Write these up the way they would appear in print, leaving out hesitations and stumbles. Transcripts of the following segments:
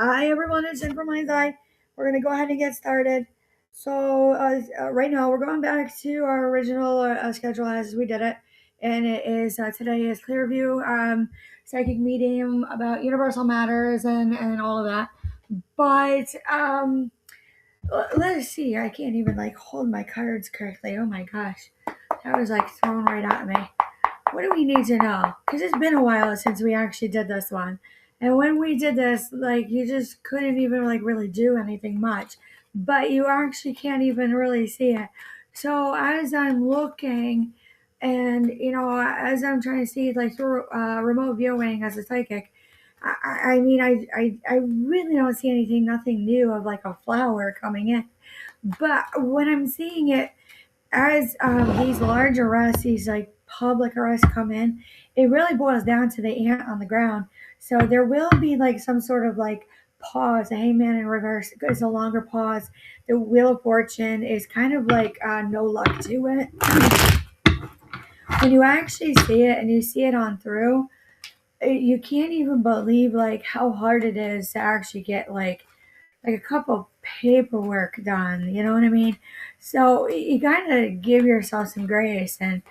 Hi everyone, it's Jen from Mind's Eye. We're gonna go ahead and get started. Right now we're going back to our original schedule as we did it, and it is today is Clearview psychic medium about universal matters and all of that. But let's see. I can't even like hold my cards correctly. Oh my gosh, that was like thrown right at me. What do we need to know? Because it's been a while since we actually did this one. And when we did this, like, you just couldn't even, like, really do anything much. But you actually can't even really see it. So as I'm looking and, as I'm trying to see, like, through remote viewing as a psychic, I really don't see anything, nothing new of, like, a flower coming in. But when I'm seeing it, as these large arrests, these like public arrests come in, it really boils down to the ant on the ground. So there will be like some sort of like pause. The hangman in reverse is a longer pause. The wheel of fortune is kind of like no luck to it. When you actually see it and you see it on through, you can't even believe like how hard it is to actually get like a couple paperwork done. You know what I mean? So you gotta give yourself some grace and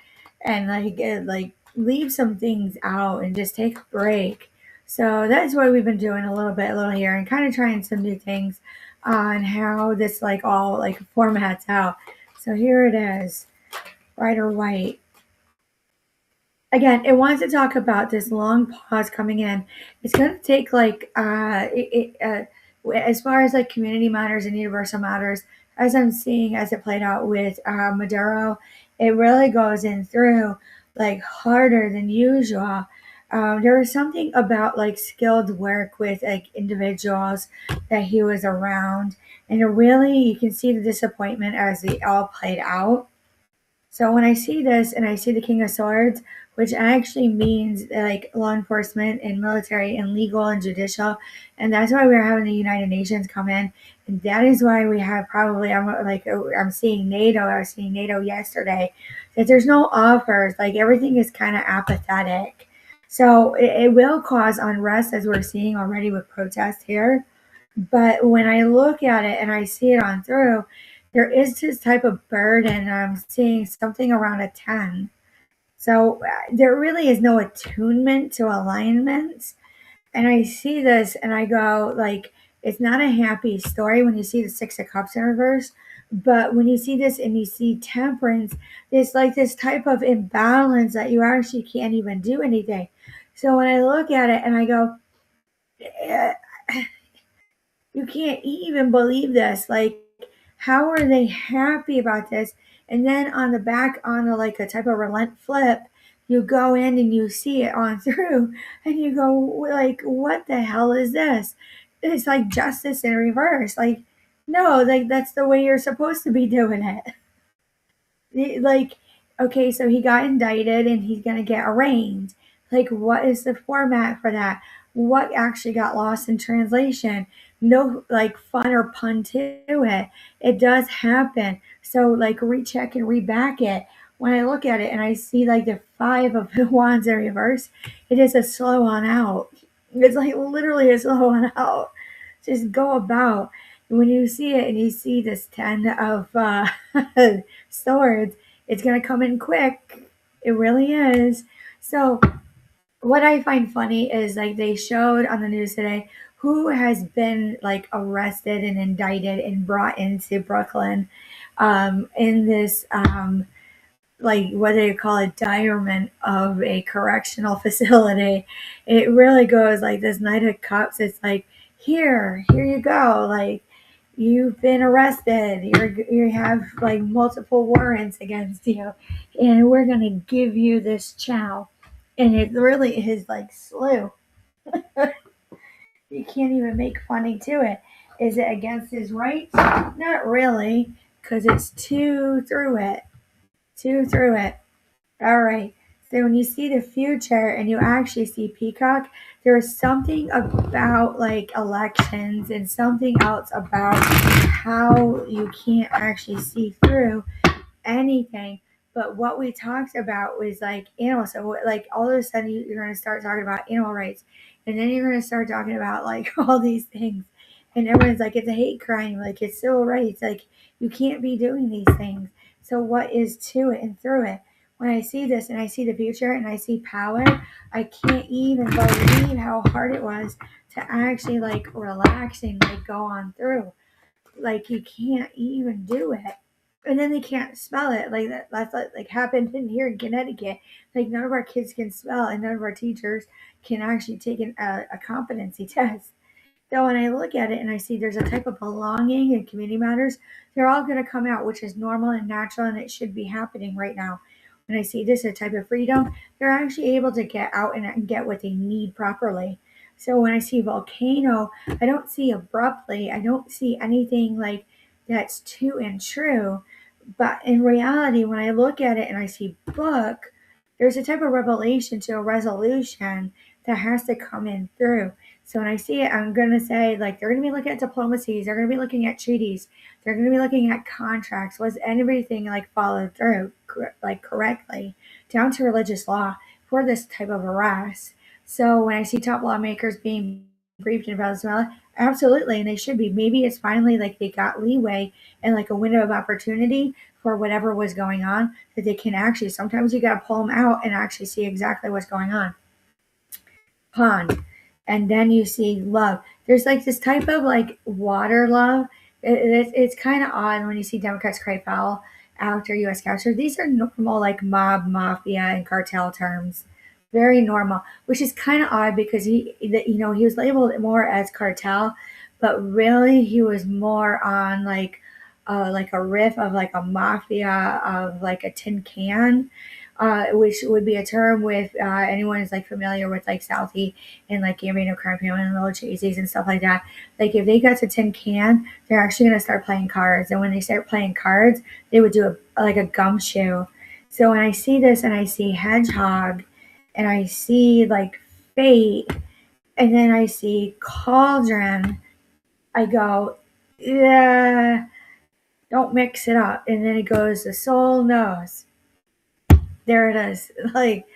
like leave some things out and just take a break. So that's what we've been doing a little here, and kind of trying some new things on how this like all like formats out. So here it is, right or white. Again, it wants to talk about this long pause coming in. It's going to take like as far as like community matters and universal matters, as I'm seeing as it played out with Maduro, it really goes in through like harder than usual. There was something about like skilled work with like individuals that he was around, and it really you can see the disappointment as they all played out. So when I see this and I see the King of Swords, which actually means like law enforcement and military and legal and judicial, and that's why we're having the United Nations come in, and that is why we have probably I'm seeing NATO. I was seeing NATO yesterday. That there's no offers. Like everything is kind of apathetic. So it will cause unrest as we're seeing already with protests here. But when I look at it and I see it on through, there is this type of burden. I'm seeing something around a 10. So there really is no attunement to alignments. And I see this and I go, like, it's not a happy story when you see the Six of Cups in reverse. But when you see this and you see temperance, there's like this type of imbalance that you actually can't even do anything. So when I look at it and I go, "Eh, you can't even believe this. Like, how are they happy about this? And then on the back, on a, like a type of relent flip, you go in and you see it on through, and you go like, what the hell is this? It's like justice in reverse. Like, no, like that's the way you're supposed to be doing it. Like, okay, so he got indicted and he's gonna get arraigned. Like, what is the format for that? What actually got lost in translation? No, like fun or pun to it. It does happen. So, like, recheck and reback it. When I look at it and I see like the five of the wands in reverse, it is a slow on out. It's like literally a slow on out. Just go about. When you see it and you see this 10 of swords, it's going to come in quick. It really is. So, what I find funny is like they showed on the news today who has been like arrested and indicted and brought into Brooklyn in this like what do you call it, direment of a correctional facility. It really goes like this Knight of Cups. It's like here you go. Like you've been arrested. You have like multiple warrants against you, and we're gonna give you this chow. And it really is like slew. You can't even make funny to it. Is it against his rights? Not really, because it's two through it. Two through it. All right. So when you see the future and you actually see Peacock, there is something about like elections and something else about how you can't actually see through anything. But what we talked about was like animals. So like all of a sudden you're going to start talking about animal rights, and then you're going to start talking about like all these things, and everyone's like it's a hate crime, like it's civil rights, like you can't be doing these things. So what is to it and through it? When I see this and I see the future and I see power, I can't even believe how hard it was to actually like relax and like go on through. Like you can't even do it. And then they can't spell it. Like that's like happened in here in Connecticut. Like none of our kids can spell, and none of our teachers can actually take a competency test. So when I look at it and I see there's a type of belonging in community matters, they're all going to come out, which is normal and natural, and it should be happening right now. When I see this a type of freedom, they're actually able to get out and get what they need properly. So when I see volcano, I don't see abruptly. I don't see anything like that's too and true. But in reality, when I look at it and I see book, there's a type of revelation to a resolution that has to come in through. So when I see it, I'm going to say, like, they're going to be looking at diplomacies, they're going to be looking at treaties, they're going to be looking at contracts. Was everything like followed through, like correctly, down to religious law for this type of arrest? So when I see top lawmakers being briefed in Venezuela, absolutely, and they should be. Maybe it's finally like they got leeway and like a window of opportunity for whatever was going on that they can actually. Sometimes you got to pull them out and actually see exactly what's going on. Pond, and then you see love. There's like this type of like water love. It's kind of odd when you see Democrats cry foul after U.S. capture. These are normal like mob, mafia, and cartel terms. Very normal, which is kind of odd because he was labeled more as cartel, but really he was more on like a riff of like a mafia of like a tin can, which would be a term with anyone who's like familiar with like Southie and like Gambino Crime Family and Little Chaseys and stuff like that. Like if they got to Tin Can, they're actually gonna start playing cards, and when they start playing cards, they would do like a gumshoe. So when I see this and I see Hedgehog, and I see like Fate, and then I see Cauldron, I go, yeah, don't mix it up. And then it goes, the soul knows. There it is. Like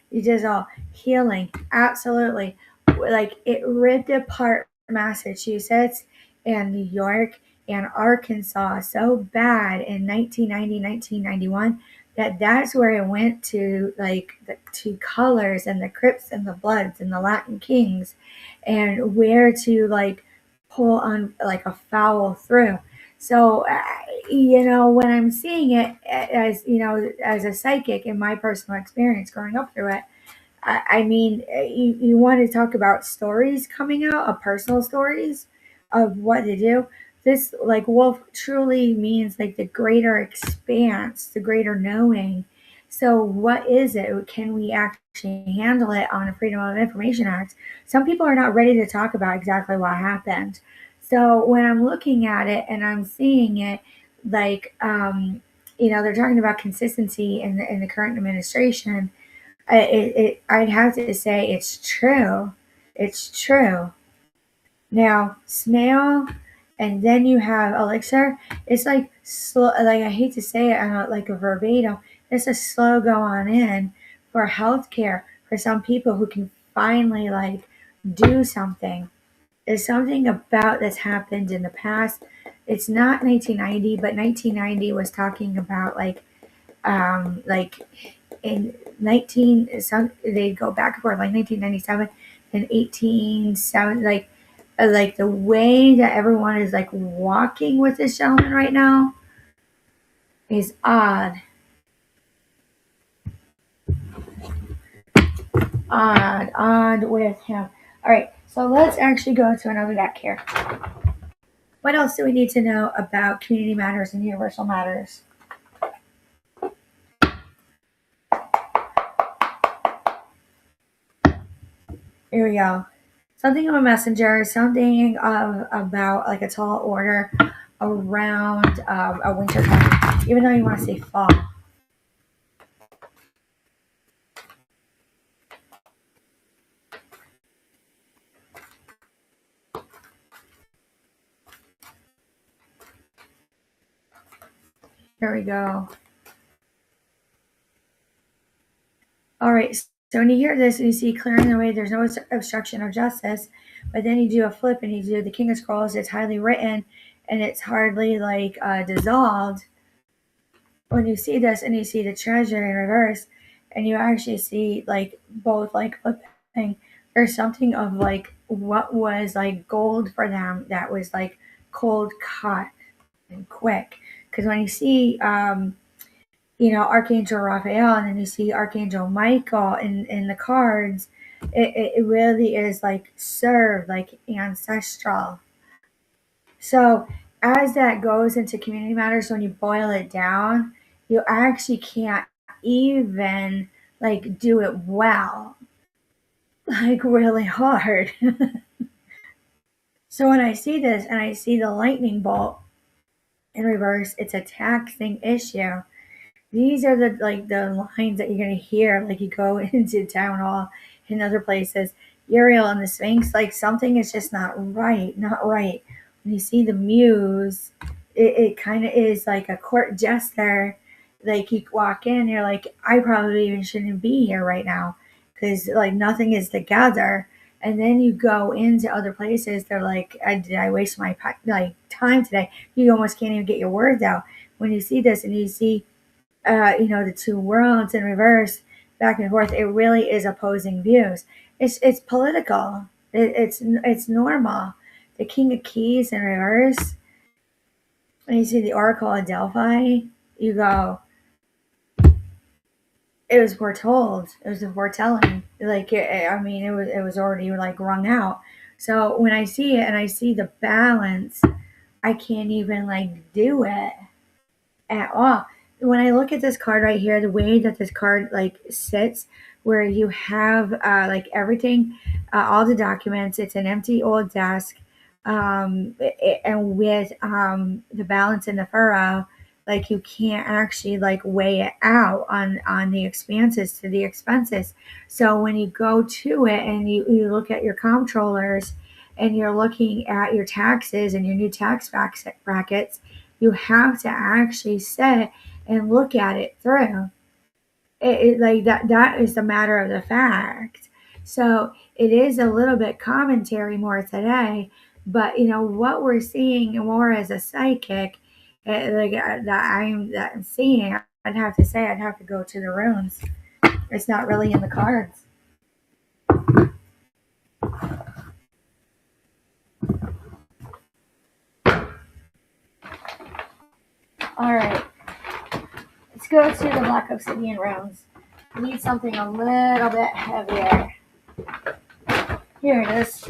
you just all healing. Absolutely. Like it ripped apart Massachusetts and New York and Arkansas so bad in 1990, 1991 that that's where it went to like the two colors and the Crips and the Bloods and the Latin Kings, and where to like pull on like a foul through. So, when I'm seeing it as, as a psychic in my personal experience growing up through it, I mean, you want to talk about stories coming out of personal stories of what to do. This, like, wolf truly means like the greater expanse, the greater knowing. So, what is it? Can we actually handle it on a Freedom of Information Act? Some people are not ready to talk about exactly what happened. So, when I'm looking at it and I'm seeing it, like, they're talking about consistency in the current administration. I'd have to say it's true. It's true. Now, snail, and then you have elixir. It's like slow. Like I hate to say it, I'm not like a verbatim. It's a slow go on in for healthcare for some people who can finally like do something. There's something about that's happened in the past. It's not 1990, but 1990 was talking about like in 19 some they go back and forth like 1997 and 1870, like the way that everyone is like walking with this gentleman right now is odd with him. All right, so let's actually go to another deck here. What else do we need to know about community matters and universal matters? Here we go. Something of a messenger, something about like a tall order around a winter time, even though you want to say fall. Here we go. All right. So when you hear this and you see clearing the way, there's no obstruction of justice. But then you do a flip and you do the King of Scrolls. It's highly written and it's hardly like dissolved. When you see this and you see the treasure in reverse, and you actually see like both like flipping, there's something of like what was like gold for them that was like cold cut and quick. Because when you see Archangel Raphael, and then you see Archangel Michael in the cards, it really is like served, like ancestral. So as that goes into community matters, when you boil it down, you actually can't even like do it well, like really hard. So when I see this and I see the lightning bolt in reverse, it's a taxing issue. These are the lines that you're gonna hear, like you go into town hall and other places. Uriel and the Sphinx, like something is just not right. When you see the Muse, it kind of is like a court jester. Like you walk in, you're like, I probably even shouldn't be here right now, because like nothing is together. And then you go into other places, they're like, did I waste my like time today? You almost can't even get your words out when you see this and you see the two worlds in reverse, back and forth. It really is opposing views. It's political. It's normal. The King of Keys in reverse. When you see the Oracle of Delphi, you go, it was foretold. It was a foretelling. Like it was already like rung out. So when I see it and I see the balance, I can't even like do it at all. When I look at this card right here, the way that this card like sits, where you have like everything, all the documents, it's an empty old desk, and with the balance in the furrow, like you can't actually like weigh it out on the expenses to the expenses. So when you go to it and you look at your comptrollers and you're looking at your taxes and your new tax brackets, you have to actually sit and look at it through. Like that is the matter of the fact. So it is a little bit commentary more today, but what we're seeing more as a psychic, that I'm seeing, I'd have to say I'd have to go to the runes. It's not really in the cards. All right, let's go to the Black Obsidian runes. We need something a little bit heavier. Here it is.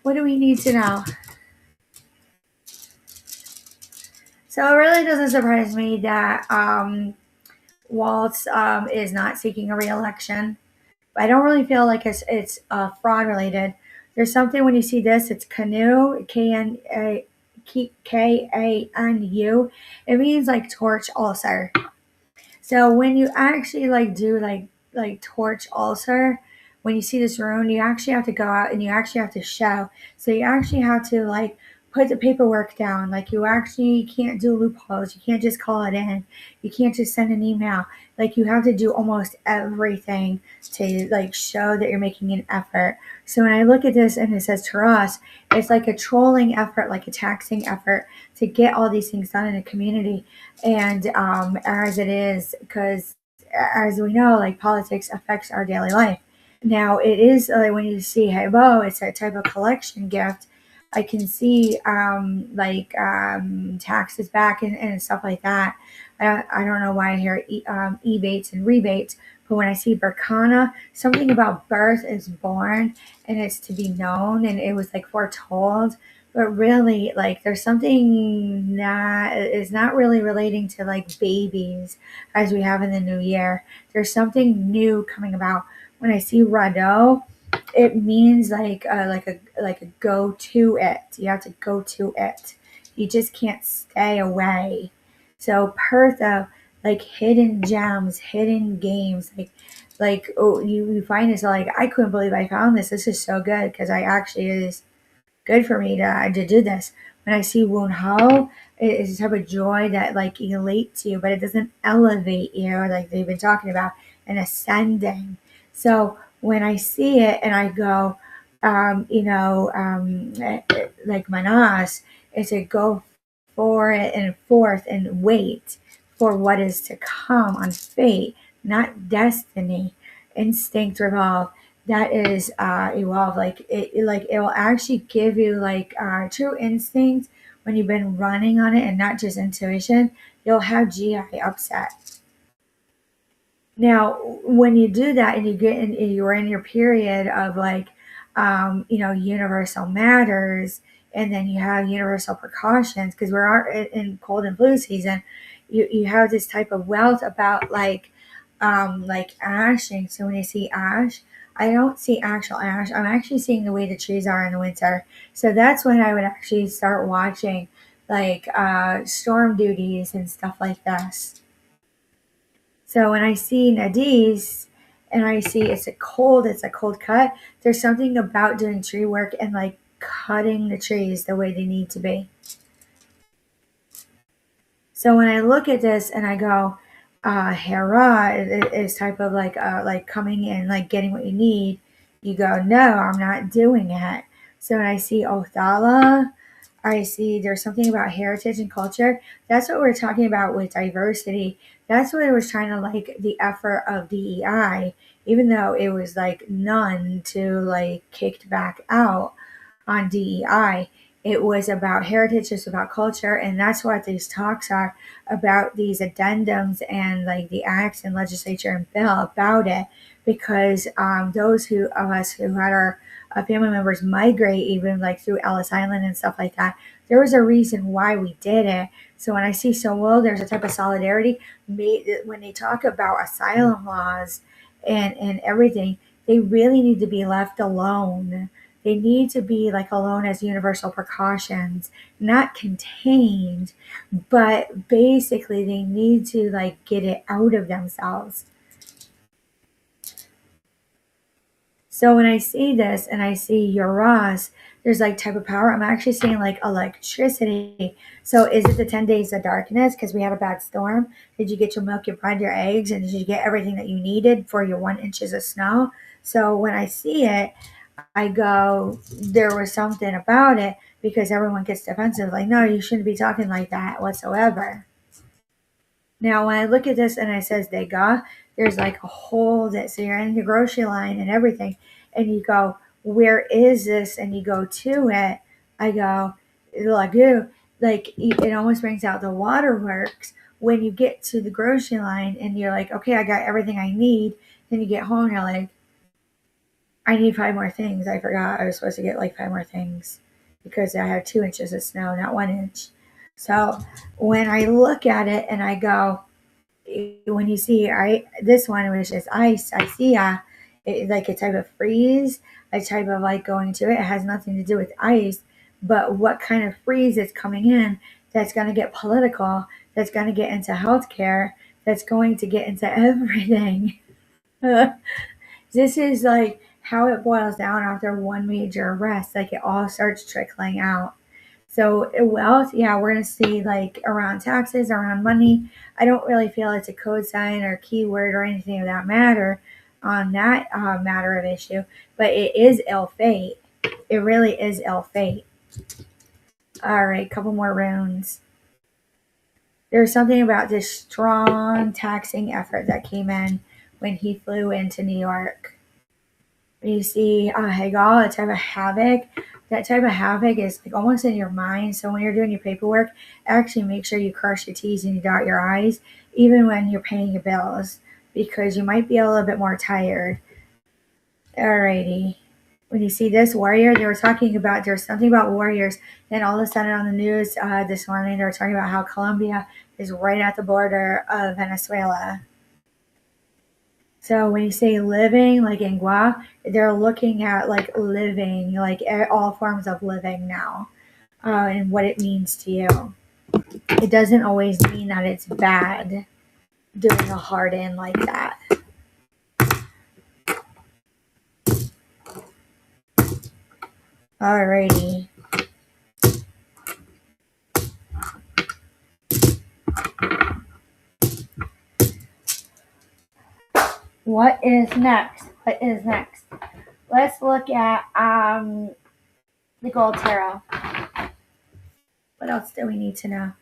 What do we need to know? So it really doesn't surprise me that Waltz is not seeking a re-election. I don't really feel like it's fraud related. There's something when you see this. It's Kanu, Kanu. It means like torch ulcer. So when you actually like do like torch ulcer, when you see this rune, you actually have to go out and you actually have to show. So you actually have to like put the paperwork down. Like you actually can't do loopholes. You can't just call it in. You can't just send an email. Like you have to do almost everything to like show that you're making an effort. So when I look at this and it says Taurus, it's like a trolling effort, like a taxing effort to get all these things done in a community. And as it is, because as we know, like politics affects our daily life. Now it is when you see Hebo, it's a type of collection gift. I can see taxes back and stuff like that. I don't know why I hear ebates and rebates, but when I see Berkana, something about birth is born and it's to be known and it was like foretold. But really, like, there's something that is not really relating to like babies as we have in the new year. There's something new coming about. When I see Rado, it means like a go to it. You have to go to it. You just can't stay away. So Pertha, like hidden gems, hidden games, oh, you find this like I couldn't believe I found this. This is so good because I actually it is good for me to do this. When I see Woon Ho, It's a type of joy that like elates you, but it doesn't elevate you, like they've been talking about, and ascending. So when I see it and I go, like Manas, it's a go for it and forth and wait for what is to come on fate, not destiny. Instinct revolve. That is evolve. Like it will actually give you like true instinct when you've been running on it and not just intuition. You'll have GI upset. Now, when you do that and you're in your period of like, universal matters, and then you have universal precautions because we're in cold and flu season. You have this type of wealth about like ashing. So when you see ash, I don't see actual ash. I'm actually seeing the way the trees are in the winter. So that's when I would actually start watching like storm duties and stuff like this. So when I see Nadis and I see it's a cold cut, there's something about doing tree work and like cutting the trees the way they need to be. So when I look at this and I go, Hera is type of like coming in, like getting what you need, you go, no, I'm not doing it. So when I see Othala, I see there's something about heritage and culture. That's what we're talking about with diversity. That's what it was trying to like the effort of DEI, even though it was like none to like kicked back out on DEI. It was about heritage, it's about culture, and that's what these talks are about, these addendums and like the acts and legislature and bill about it. Because those who of us who had our family members migrate, even like through Ellis Island and stuff like that, there was a reason why we did it. So when I see so well, there's a type of solidarity. When they talk about asylum laws and everything, they really need to be left alone. They need to be like alone as universal precautions, not contained, but basically they need to like get it out of themselves. So when I see this and I see Uranus, there's like type of power. I'm actually seeing like electricity. So is it the 10 days of darkness because we had a bad storm? Did you get your milk, your bread, your eggs, and did you get everything that you needed for your 1 inches of snow? So when I see it, I go, there was something about it because everyone gets defensive. Like, no, you shouldn't be talking like that whatsoever. Now, when I look at this and it says they got, there's like a hole that, so you're in the grocery line and everything, and you go, where is this? And you go to it. I go, Lagu, like it almost brings out the waterworks when you get to the grocery line and you're like, okay, I got everything I need. Then you get home and you're like, I need 5 more things. I forgot I was supposed to get like 5 more things because I have 2 inches of snow, not 1 inch. So when I look at it and I go, when you see this one, which is ice, I see like a type of freeze, a type of like going to it. It has nothing to do with ice, but what kind of freeze is coming in that's going to get political, that's going to get into healthcare, that's going to get into everything. This is like how it boils down after one major arrest. Like it all starts trickling out. So wealth, yeah, we're gonna see like around taxes, around money. I don't really feel it's a code sign or keyword or anything of that matter on that matter of issue, but it is ill fate. It really is ill fate. All right, couple more rounds. There's something about this strong taxing effort that came in when he flew into New York. You see Hegel, a type of havoc. That type of havoc is like almost in your mind. So when you're doing your paperwork, actually make sure you cross your T's and you dot your I's, even when you're paying your bills, because you might be a little bit more tired. Alrighty. When you see this warrior, they were talking about there's something about warriors. Then all of a sudden on the news this morning, they were talking about how Colombia is right at the border of Venezuela. So when you say living, like in Gua, they're looking at like living, like all forms of living now, and what it means to you. It doesn't always mean that it's bad doing a hard in like that. Alrighty. What is next? What is next? Let's look at the gold tarot. What else do we need to know?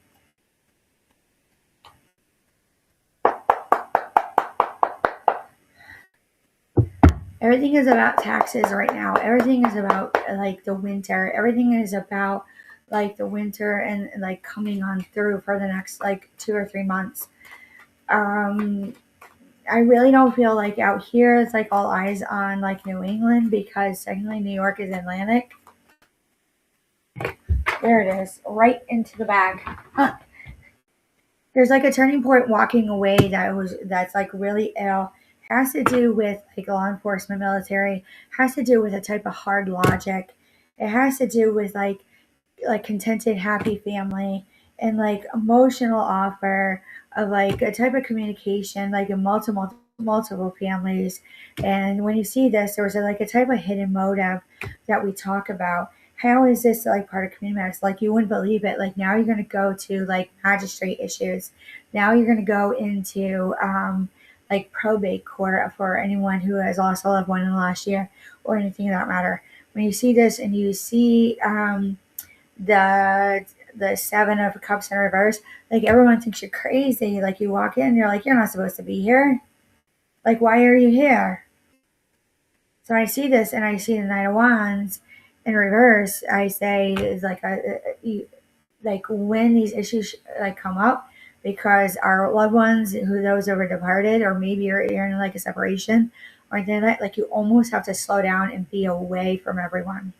Everything is about taxes right now. Everything is about like the winter. Everything is about like the winter and like coming on through for the next like 2 or 3 months. Um, I really don't feel like out here it's like all eyes on like New England because technically New York is Atlantic. There it is, right into the bag. Huh. There's like a turning point walking away that's like really ill. Has to do with like law enforcement, military. Has to do with a type of hard logic. It has to do with like contented, happy family and like emotional offer of like a type of communication, like in multiple families. And when you see this, there was like a type of hidden motive that we talk about. How is this like part of community matters? Like you wouldn't believe it. Like now you're gonna go to like magistrate issues. Now you're gonna go into like probate court for anyone who has lost a loved one in the last year or anything of that matter. When you see this and you see the the seven of cups in reverse, like everyone thinks you're crazy. Like you walk in, you're like, you're not supposed to be here. Like, why are you here? So I see this and I see the Knight of Wands in reverse. I say is like like when these issues like come up because our loved ones, who those who are departed, or maybe you're in like a separation or anything like that, like you almost have to slow down and be away from everyone.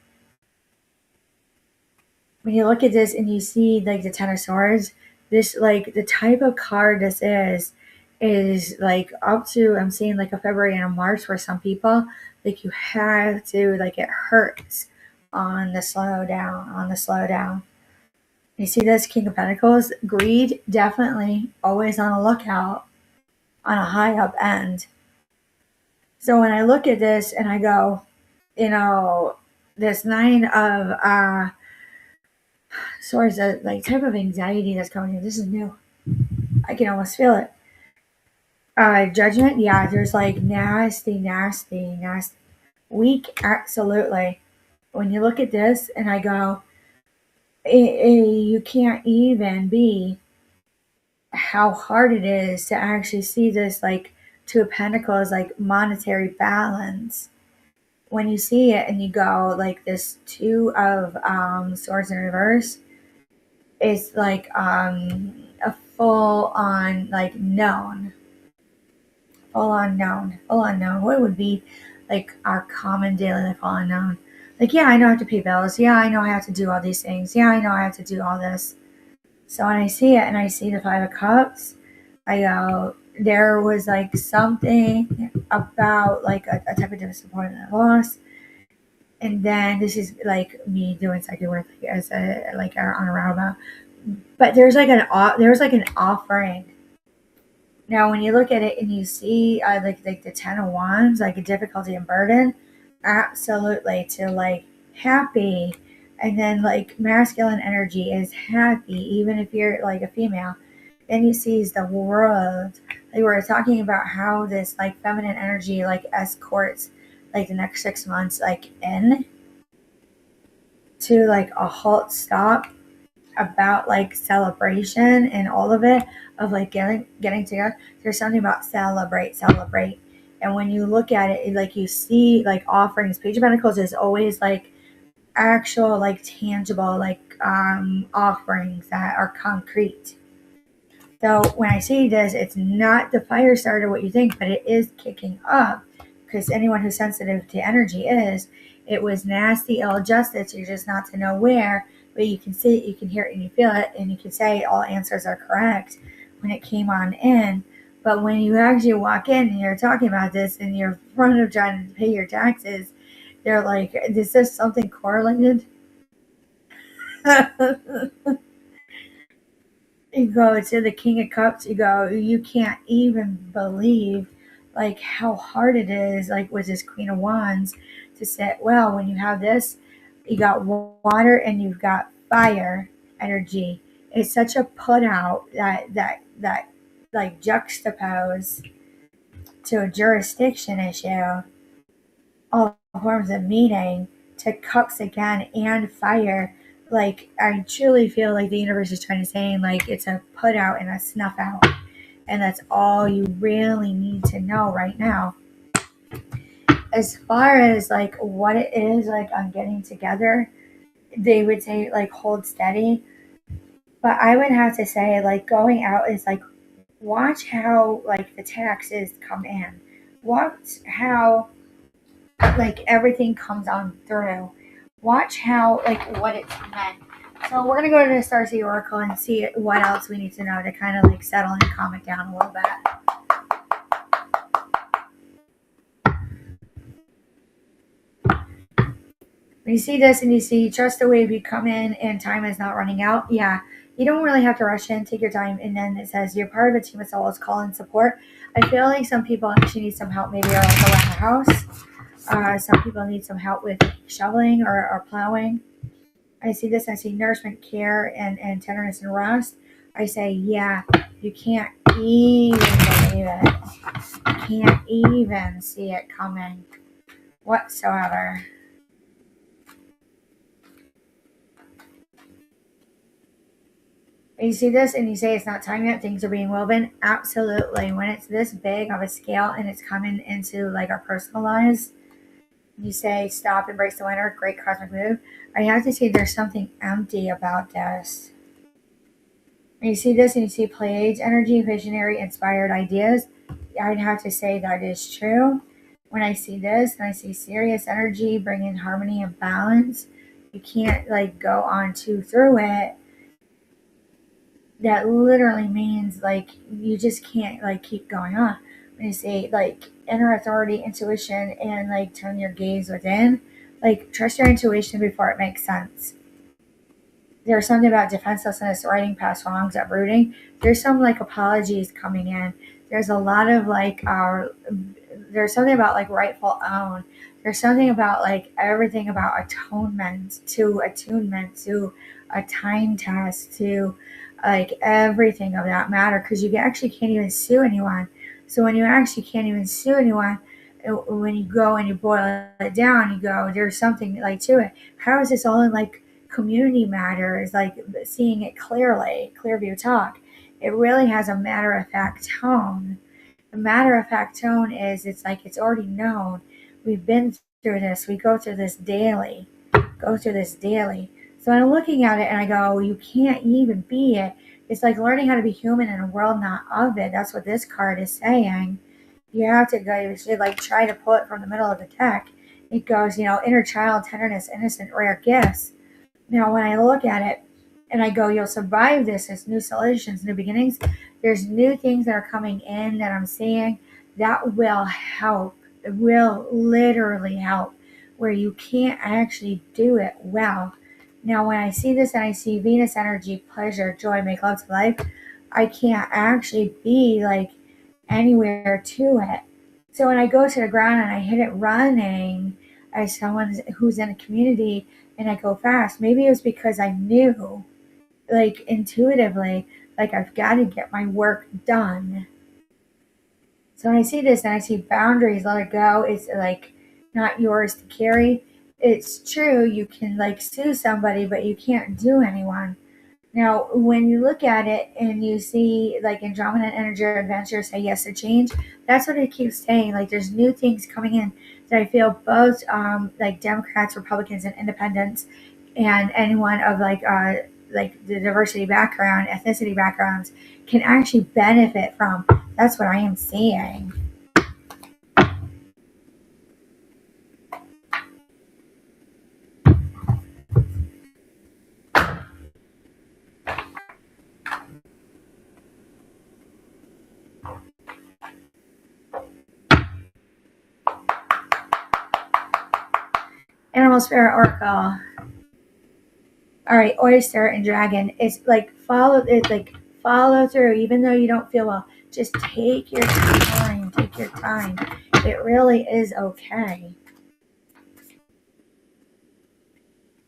When you look at this and you see like the Ten of Swords, this like the type of card this is like up to, I'm seeing like a February and a March for some people. Like you have to, like it hurts on the slow down, on the slow down. You see this King of Pentacles, greed, definitely always on a lookout on a high up end. So when I look at this and I go, you know, this Nine of Swords, like type of anxiety that's coming in. This is new. I can almost feel it. Judgment, yeah, there's like nasty. Weak, absolutely. When you look at this and I go, you can't even be how hard it is to actually see this like Two of Pentacles, like monetary balance. When you see it and you go like this Two of Swords in reverse, it's like a full on like known. Full unknown. What would be like our common daily life all unknown? Like, yeah, I know I have to pay bills. Yeah, I know I have to do all these things. Yeah, I know I have to do all this. So when I see it and I see the Five of Cups, I go, there was like something about like a type of disappointment and loss. And then this is like me doing psychic work as a like on a roundabout. But there's like an offering. Now, when you look at it and you see like the Ten of Wands, like a difficulty and burden, absolutely to like happy, and then like masculine energy is happy, even if you're like a female. Then you see the world. Like we're talking about how this like feminine energy like escorts like the next 6 months like in to like a halt stop about like celebration and all of it of like getting together. There's something about celebrate. And when you look at it, like you see like offerings. Page of Pentacles is always like actual like tangible like offerings that are concrete. So when I see this, it's not the fire starter what you think, but it is kicking up because anyone who's sensitive to energy is. It was nasty, ill-adjusted, so you're just not to know where, but you can see it, you can hear it, and you feel it, and you can say all answers are correct when it came on in. But when you actually walk in and you're talking about this and you're in front of trying to pay your taxes, they're like, is this something correlated? You go to the King of Cups, you go, you can't even believe like how hard it is, like with this Queen of Wands, to say, well, when you have this, you got water and you've got fire energy. It's such a put out that like juxtapose to a jurisdiction issue, all forms of meeting, to cups again and fire. Like, I truly feel like the universe is trying to say, like, it's a put out and a snuff out. And that's all you really need to know right now. As far as like what it is like on getting together, they would say like hold steady. But I would have to say like going out is like watch how like the taxes come in. Watch how like everything comes on through. Watch how like what it's meant. So we're gonna go to the Starseed Oracle and see what else we need to know to kind of like settle and calm it down a little bit. When you see this and you see trust the wave, you come in and time is not running out. Yeah, you don't really have to rush in. Take your time. And then it says you're part of a team of souls. Call in support. I feel like some people actually need some help, maybe like around the house. Some people need some help with shoveling or plowing. I see this. I see nourishment, care, and tenderness and rest. I say, yeah, you can't even believe it. You can't even see it coming whatsoever. And you see this and you say it's not time yet, things are being woven. Absolutely. When it's this big of a scale and it's coming into like our personal lives, you say stop, embrace the winner, great cosmic move. I have to say there's something empty about this. When you see this and you see Pleiades energy, visionary, inspired ideas, I'd have to say that is true. When I see this and I see Sirius energy, bringing harmony and balance, you can't like go on through it. That literally means like you just can't like keep going on. When you say like inner authority, intuition, and like turn your gaze within, like trust your intuition before it makes sense. There's something about defenselessness, writing past wrongs, uprooting. There's some like apologies coming in. There's a lot of like there's something about like rightful own. There's something about like everything about attunement to a time test to like everything of that matter, because you actually can't even sue anyone. So when you actually can't even sue anyone, when you go and you boil it down, you go, there's something like to it. How is this all in like community matters, like seeing it clearly, Clearview Talk? It really has a matter of fact tone. The matter of fact tone is it's like it's already known. We've been through this. We go through this daily. So I'm looking at it and I go, you can't even be it. It's like learning how to be human in a world not of it. That's what this card is saying. You have to go, you should like try to pull it from the middle of the deck. It goes, inner child, tenderness, innocent, rare gifts. Now, when I look at it and I go, you'll survive this. It's new solutions, new beginnings. There's new things that are coming in that I'm seeing that will help. It will literally help where you can't actually do it well. Now, when I see this and I see Venus energy, pleasure, joy, make love to life, I can't actually be like anywhere to it. So when I go to the ground and I hit it running as someone who's in a community and I go fast, maybe it was because I knew, like intuitively, like I've got to get my work done. So when I see this and I see boundaries, let it go, it's like not yours to carry. It's true, you can like sue somebody, but you can't do anyone. Now, when you look at it and you see like Andromeda Energy Adventure say yes to change, that's what it keeps saying. Like there's new things coming in that I feel both like Democrats, Republicans, and independents, and anyone of like the diversity background, ethnicity backgrounds can actually benefit from. That's what I am seeing. Animal Spirit Oracle. All right, Oyster and Dragon. It's like follow through, even though you don't feel well. Just take your time. Take your time. It really is okay.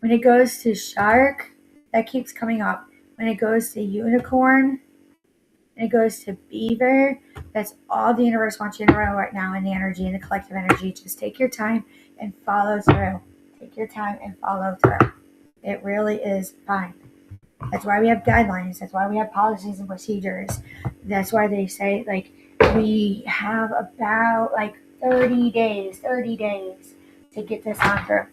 When it goes to Shark, that keeps coming up. When it goes to Unicorn, and it goes to Beaver. That's all the universe wants you to know right now in the energy, in the collective energy. Just take your time and follow through. Take your time and follow through. It really is fine. That's why we have guidelines. That's why we have policies and procedures. That's why they say, like, we have about like 30 days to get this on through.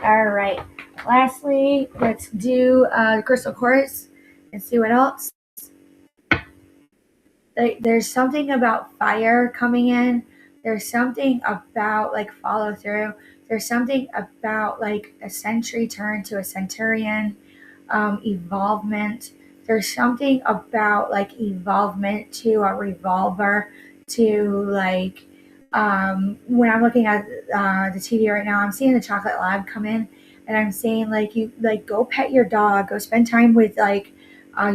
All right. Lastly, let's do crystal quartz and see what else. There's something about fire coming in. There's something about like follow through. There's something about like a century turn to a centurion, evolvement. There's something about like evolvement to a revolver to like when I'm looking at the TV right now, I'm seeing the chocolate lab come in, and I'm saying like you like go pet your dog, go spend time with like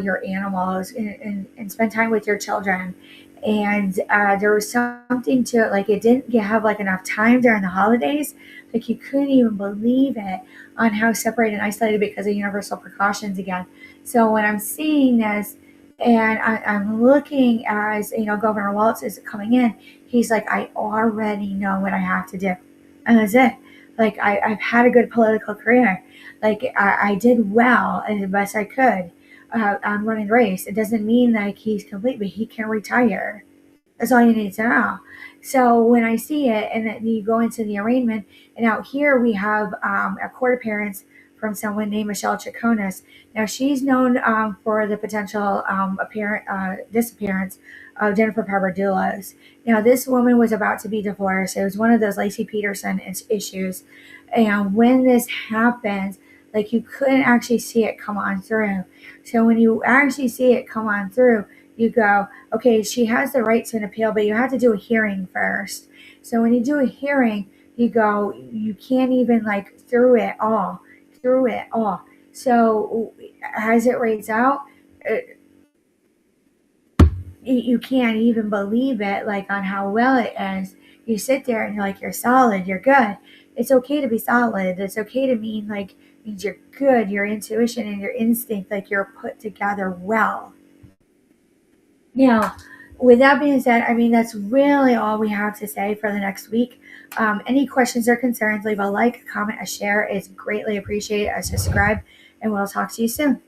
your animals and spend time with your children. And there was something to it, like it didn't have like enough time during the holidays. Like you couldn't even believe it on how separated and isolated because of universal precautions again. So when I'm seeing this and I'm looking as, Governor Walz is coming in, he's like, I already know what I have to do. And that's it. Like I've had a good political career. Like I did well as the best I could on running the race. It doesn't mean like he's complete, but he can retire. That's all you need to know. So when I see it, and then you go into the arraignment, and out here we have a court appearance from someone named Michelle Chaconas. Now she's known for the potential disappearance of Jennifer Papadoulos. Now this woman was about to be divorced. It was one of those Lacey Peterson issues, and when this happens, like you couldn't actually see it come on through. So when you actually see it come on through, you go, okay, she has the right to an appeal, but you have to do a hearing first. So when you do a hearing, you go, you can't even like through it all. So as it reads out, you can't even believe it, like on how well it ends. You sit there and you're like, you're solid, you're good. It's okay to be solid. It's okay to mean like means you're good. Your intuition and your instinct, like you're put together well. Now, with that being said, I mean, that's really all we have to say for the next week. Any questions or concerns, leave a like, a comment, a share. It's greatly appreciated. A subscribe, and we'll talk to you soon.